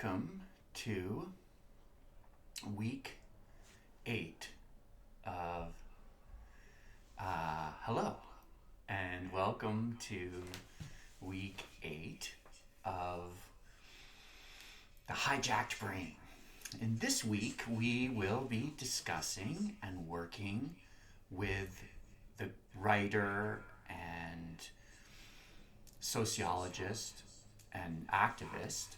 welcome to week 8 of hello, and welcome to week 8 of the Hijacked Brain. In this week, we will be discussing and working with the writer and sociologist and activist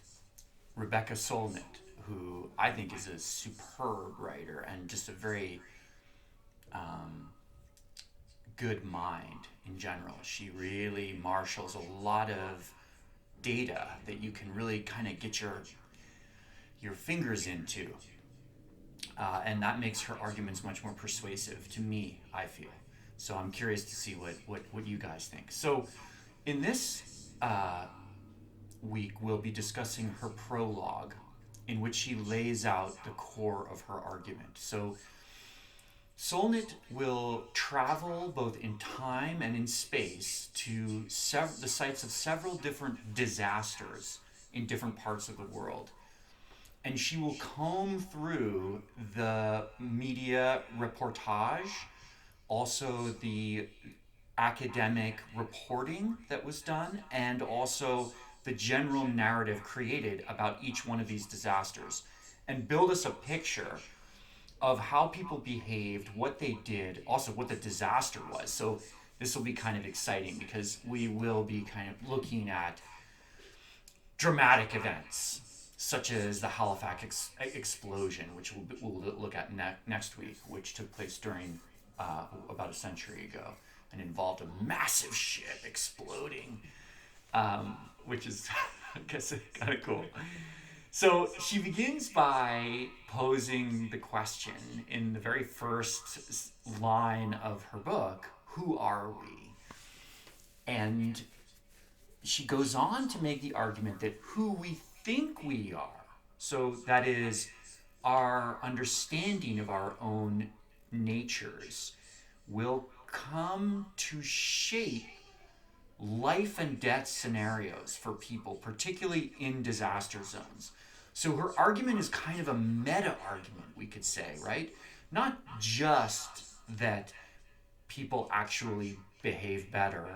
Rebecca Solnit, who I think is a superb writer and just a very good mind in general. She really marshals a lot of data that you can really kind of get your fingers into, and that makes her arguments much more persuasive to me, I feel. So I'm curious to see what you guys think. So in this week, we'll be discussing her prologue, in which she lays out the core of her argument. So Solnit will travel both in time and in space to the sites of several different disasters in different parts of the world. And she will comb through the media reportage, also the academic reporting that was done, and also the general narrative created about each one of these disasters, and build us a picture of how people behaved, what they did, also what the disaster was. So this will be kind of exciting because we will be kind of looking at dramatic events, such as the Halifax explosion, which we'll look at next week, which took place during about a century ago and involved a massive ship exploding, which is, I guess, kind of cool. So she begins by posing the question in the very first line of her book, who are we? And she goes on to make the argument that who we think we are, so that is our understanding of our own natures, will come to shape life and death scenarios for people, particularly in disaster zones. So her argument is kind of a meta argument, we could say, right? Not just that people actually behave better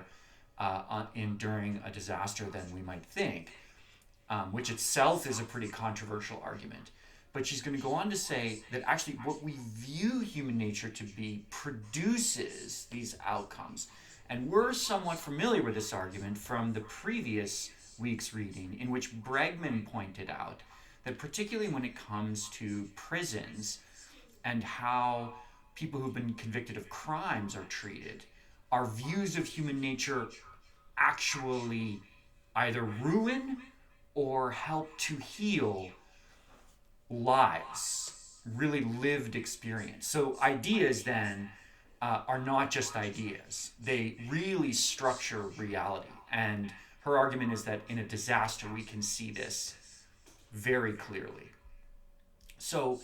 during a disaster than we might think, which itself is a pretty controversial argument. But she's going to go on to say that actually what we view human nature to be produces these outcomes. And we're somewhat familiar with this argument from the previous week's reading, in which Bregman pointed out that particularly when it comes to prisons and how people who've been convicted of crimes are treated, our views of human nature actually either ruin or help to heal lives, really lived experience. So ideas then are not just ideas. They really structure reality. And her argument is that in a disaster, we can see this very clearly. So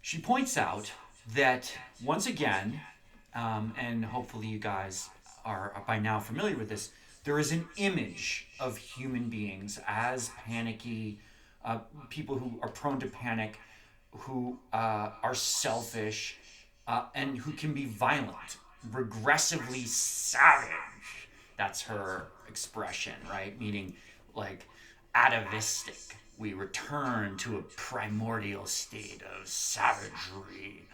she points out that once again, and hopefully you guys are by now familiar with this, there is an image of human beings as panicky, people who are prone to panic, who are selfish, and who can be violent, regressively savage. That's her expression, right? Meaning like atavistic. We return to a primordial state of savagery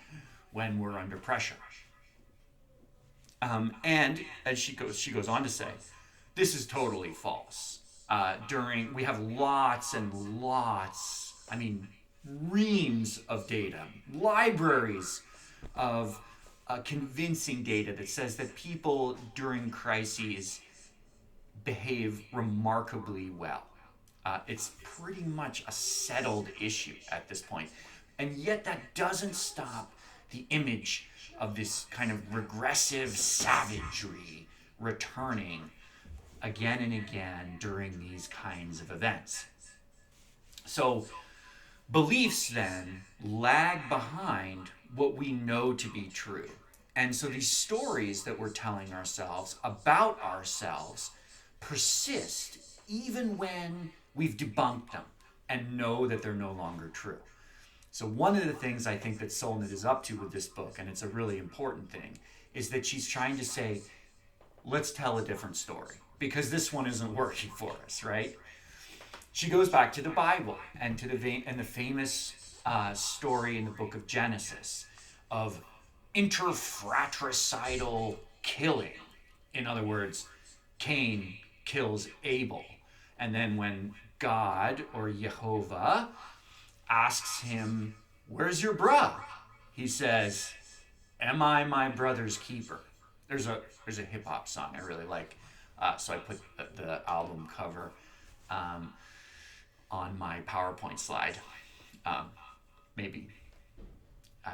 when we're under pressure. And as she goes on to say, this is totally false. We have lots and lots, reams of data, libraries of convincing data that says that people during crises behave remarkably well. It's pretty much a settled issue at this point. And yet that doesn't stop the image of this kind of regressive savagery returning again and again during these kinds of events. So beliefs then lag behind what we know to be true. And so these stories that we're telling ourselves about ourselves persist even when we've debunked them. and know that they're no longer true. So one of the things I think that Solnit is up to with this book, and it's a really important thing, is that she's trying to say, let's tell a different story, because this one isn't working for us, right? She goes back to the Bible and to the famous story in the book of Genesis of interfratricidal killing. In other words, Cain kills Abel. And then when God, or Jehovah, asks him, where's your bruh? He says, am I my brother's keeper? There's a hip hop song I really like. So I put the album cover on my PowerPoint slide. Maybe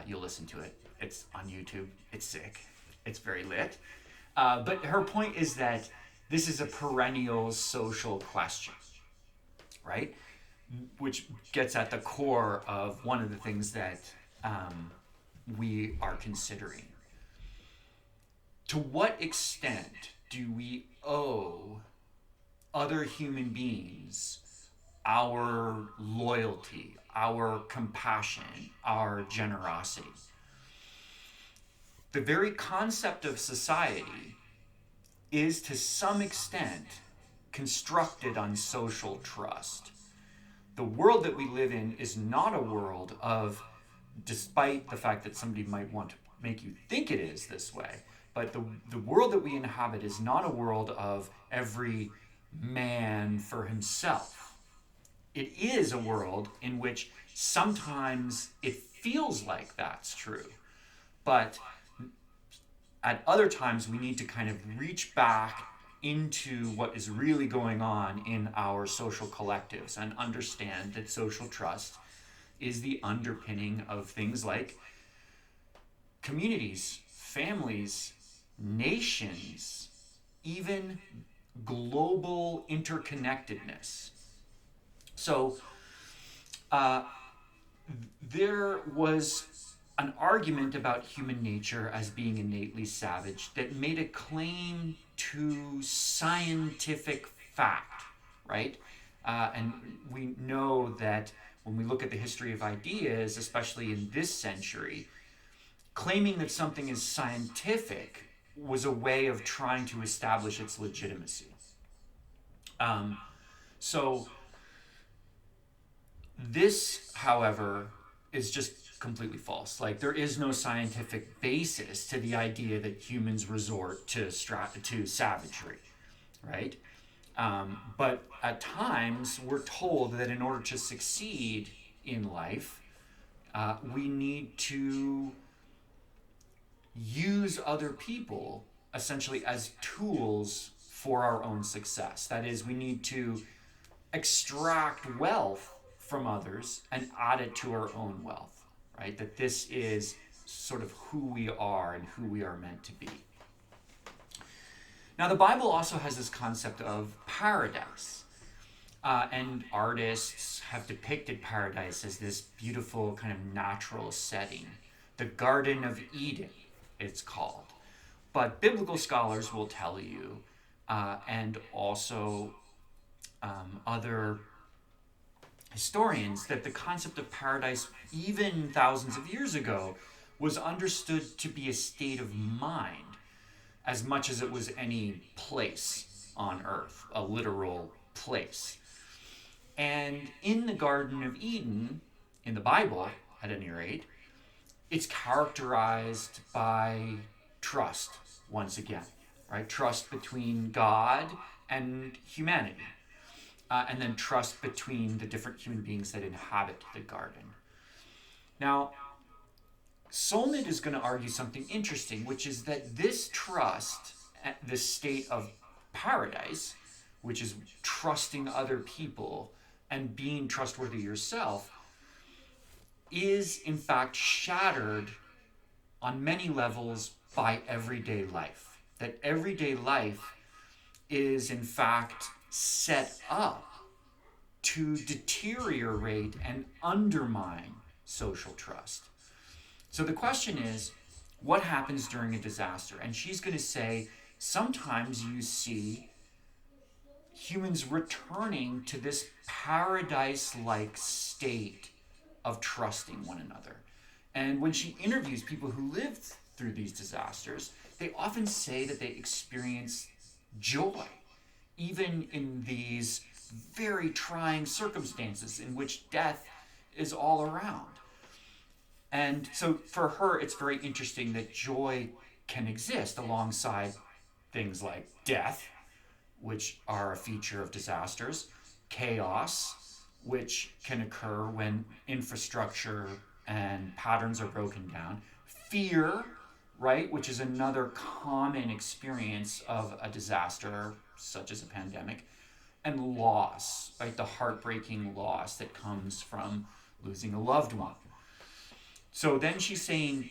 you'll listen to it. It's on YouTube. It's sick. It's very lit. But her point is that this is a perennial social question, right? Which gets at the core of one of the things that we are considering. To what extent do we owe other human beings our loyalty, our compassion, our generosity? The very concept of society is to some extent constructed on social trust. The world that we live in is not a world of, despite the fact that somebody might want to make you think it is this way, but the world that we inhabit is not a world of every man for himself. It is a world in which sometimes it feels like that's true, but at other times we need to kind of reach back into what is really going on in our social collectives and understand that social trust is the underpinning of things like communities, families, nations, even global interconnectedness. So there was an argument about human nature as being innately savage that made a claim to scientific fact, right? And we know that when we look at the history of ideas, especially in this century, claiming that something is scientific was a way of trying to establish its legitimacy. So this, however, is just completely false. Like, there is no scientific basis to the idea that humans resort to savagery, right? But at times, we're told that in order to succeed in life, we need to use other people essentially as tools for our own success. That is, we need to extract wealth from others and add it to our own wealth, right? That this is sort of who we are and who we are meant to be. Now, the Bible also has this concept of paradise. And artists have depicted paradise as this beautiful kind of natural setting. The Garden of Eden, it's called. But biblical scholars will tell you, and also other historians, that the concept of paradise, even thousands of years ago, was understood to be a state of mind as much as it was any place on earth, a literal place. And in the Garden of Eden, in the Bible at any rate, it's characterized by trust, once again, right? Trust between God and humanity. And then trust between the different human beings that inhabit the garden. Now, Solnit is going to argue something interesting, which is that this trust, this state of paradise, which is trusting other people and being trustworthy yourself, is in fact shattered on many levels by everyday life. That everyday life is in fact set up to deteriorate and undermine social trust. So the question is, what happens during a disaster? And she's going to say, sometimes you see humans returning to this paradise like state of trusting one another. And when she interviews people who lived through these disasters, they often say that they experience joy, even in these very trying circumstances in which death is all around. And so for her, it's very interesting that joy can exist alongside things like death, which are a feature of disasters, chaos, which can occur when infrastructure and patterns are broken down, fear, right, which is another common experience of a disaster, such as a pandemic, and loss, right, the heartbreaking loss that comes from losing a loved one. So then she's saying,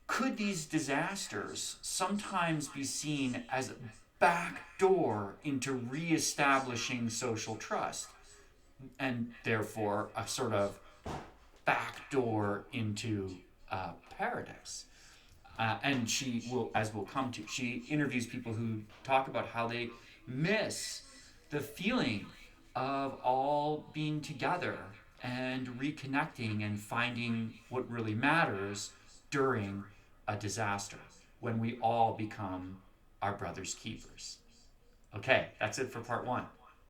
could these disasters sometimes be seen as a back door into reestablishing social trust, and therefore a sort of back door into paradise? And she will, as we'll come to, she interviews people who talk about how they miss the feeling of all being together and reconnecting and finding what really matters during a disaster, when we all become our brother's keepers. Okay, that's it for part one.